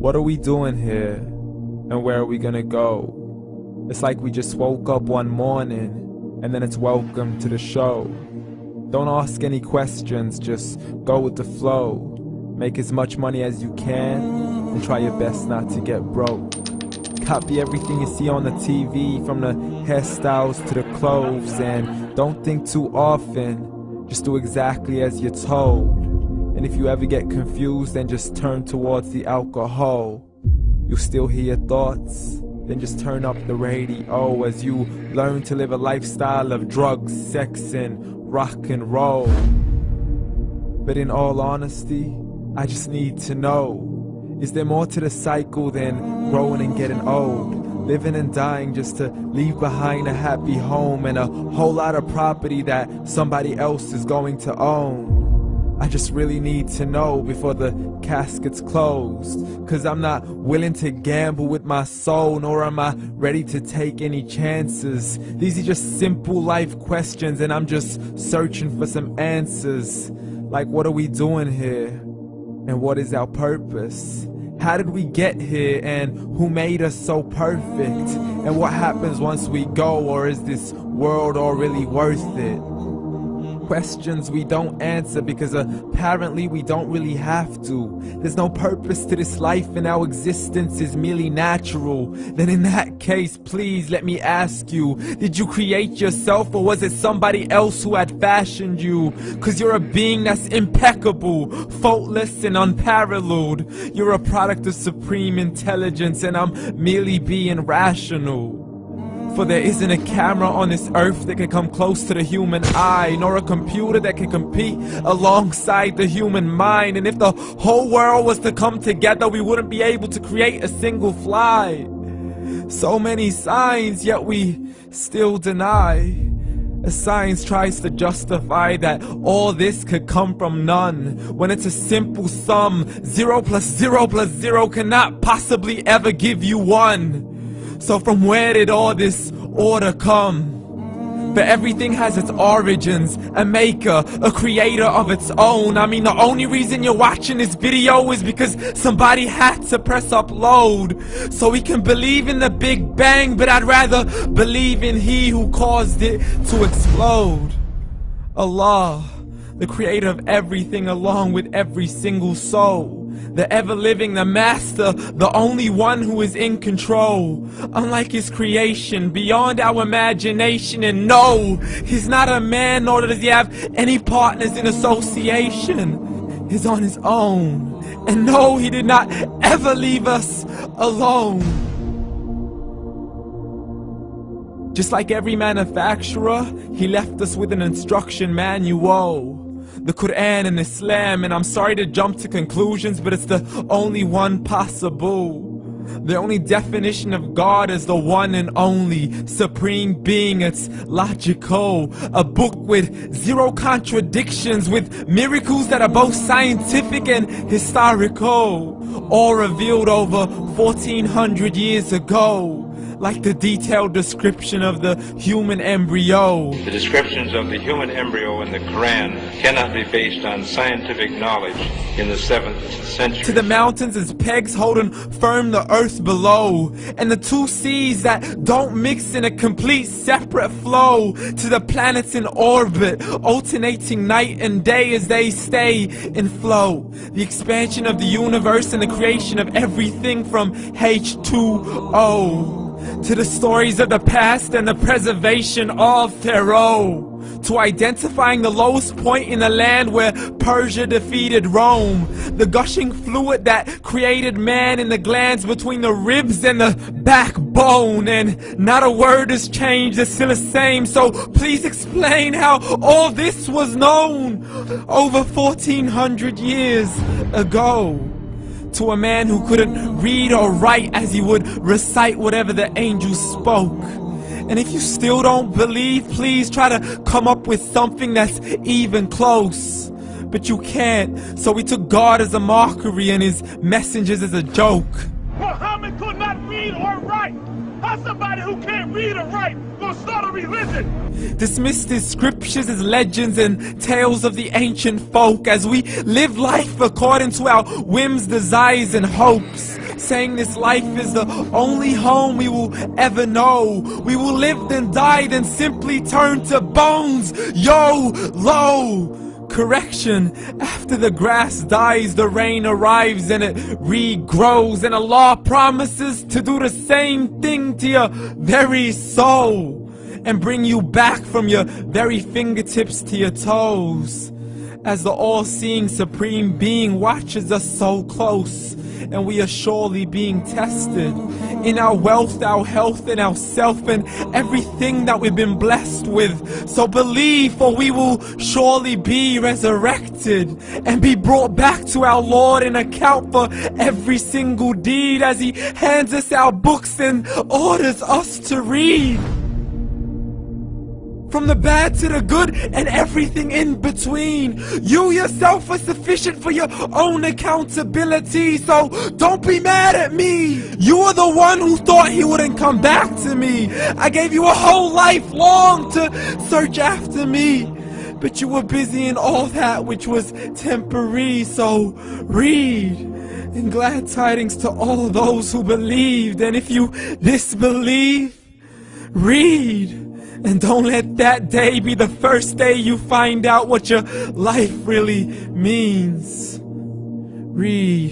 What are we doing here? And where are we gonna go? It's like we just woke up one morning, and then it's welcome to the show. Don't ask any questions, just go with the flow. Make as much money as you can, and try your best not to get broke. Copy everything you see on the TV, from the hairstyles to the clothes, and don't think too often, just do exactly as you're told. And if you ever get confused, then just turn towards the alcohol. You'll still hear your thoughts, then just turn up the radio as you learn to live a lifestyle of drugs, sex, and rock and roll. But in all honesty, I just need to know, is there more to the cycle than growing and getting old? Living and dying just to leave behind a happy home and a whole lot of property that somebody else is going to own. I just really need to know before the casket's closed, 'cause I'm not willing to gamble with my soul, nor am I ready to take any chances. These are just simple life questions, and I'm just searching for some answers. Like, what are we doing here? And what is our purpose? How did we get here, and who made us so perfect? And what happens once we go, or is this world all really worth it? Questions we don't answer because apparently we don't really have to. There's no purpose to this life and our existence is merely natural. Then in that case, please let me ask you, did you create yourself, or was it somebody else who had fashioned you? 'Cause you're a being that's impeccable, faultless and unparalleled. You're a product of supreme intelligence, and I'm merely being rational. For there isn't a camera on this earth that can come close to the human eye, nor a computer that can compete alongside the human mind. And if the whole world was to come together, we wouldn't be able to create a single fly. So many signs, yet we still deny. As science tries to justify that all this could come from none, when it's a simple sum. 0 plus 0 plus 0 cannot possibly ever give you 1. So from where did all this order come? But everything has its origins, a maker, a creator of its own. I mean, the only reason you're watching this video is because somebody had to press upload. So we can believe in the Big Bang, but I'd rather believe in He who caused it to explode. Allah, the creator of everything along with every single soul. The ever-living, the master, the only one who is in control. Unlike his creation, beyond our imagination. And no, he's not a man, nor does he have any partners in association. He's on his own. And no, he did not ever leave us alone. Just like every manufacturer, he left us with an instruction manual. The Quran and Islam, and I'm sorry to jump to conclusions, but it's the only one possible. The only definition of God is the one and only supreme being. It's logical, a book with 0 contradictions, with miracles that are both scientific and historical, all revealed over 1400 years ago. Like the detailed description of the human embryo. The descriptions of the human embryo in the Quran cannot be based on scientific knowledge in the 7th century. To the mountains as pegs holding firm the earth below, and the 2 seas that don't mix in a complete separate flow. To the planets in orbit, alternating night and day as they stay in flow. The expansion of the universe and the creation of everything from H2O. To the stories of the past and the preservation of Pharaoh. To identifying the lowest point in the land where Persia defeated Rome. The gushing fluid that created man in the glands between the ribs and the backbone. And not a word has changed, it's still the same. So please explain how all this was known over 1400 years ago. To a man who couldn't read or write, as he would recite whatever the angels spoke. And if you still don't believe, please try to come up with something that's even close. But you can't, so we took God as a mockery and his messengers as a joke. Muhammad could not read or write. Why somebody who can't read or write gonna start a religion? Dismiss these scriptures as legends and tales of the ancient folk, as we live life according to our whims, desires, and hopes, saying this life is the only home we will ever know. We will live then die, then simply turn to bones. YOLO! Correction, after the grass dies, the rain arrives and it regrows, and Allah promises to do the same thing to your very soul and bring you back from your very fingertips to your toes, as the all-seeing supreme being watches us so close, and we are surely being tested in our wealth, our health, and our self, and everything that we've been blessed with. So believe, for we will surely be resurrected and be brought back to our Lord and account for every single deed, as He hands us our books and orders us to read. From the bad to the good and everything in between. You yourself are sufficient for your own accountability, so don't be mad at me. You are the one who thought He wouldn't come back to me. I gave you a whole life long to search after me, but you were busy in all that which was temporary. So read, and glad tidings to all those who believed. And if you disbelieve, read. And don't let that day be the first day you find out what your life really means. Read.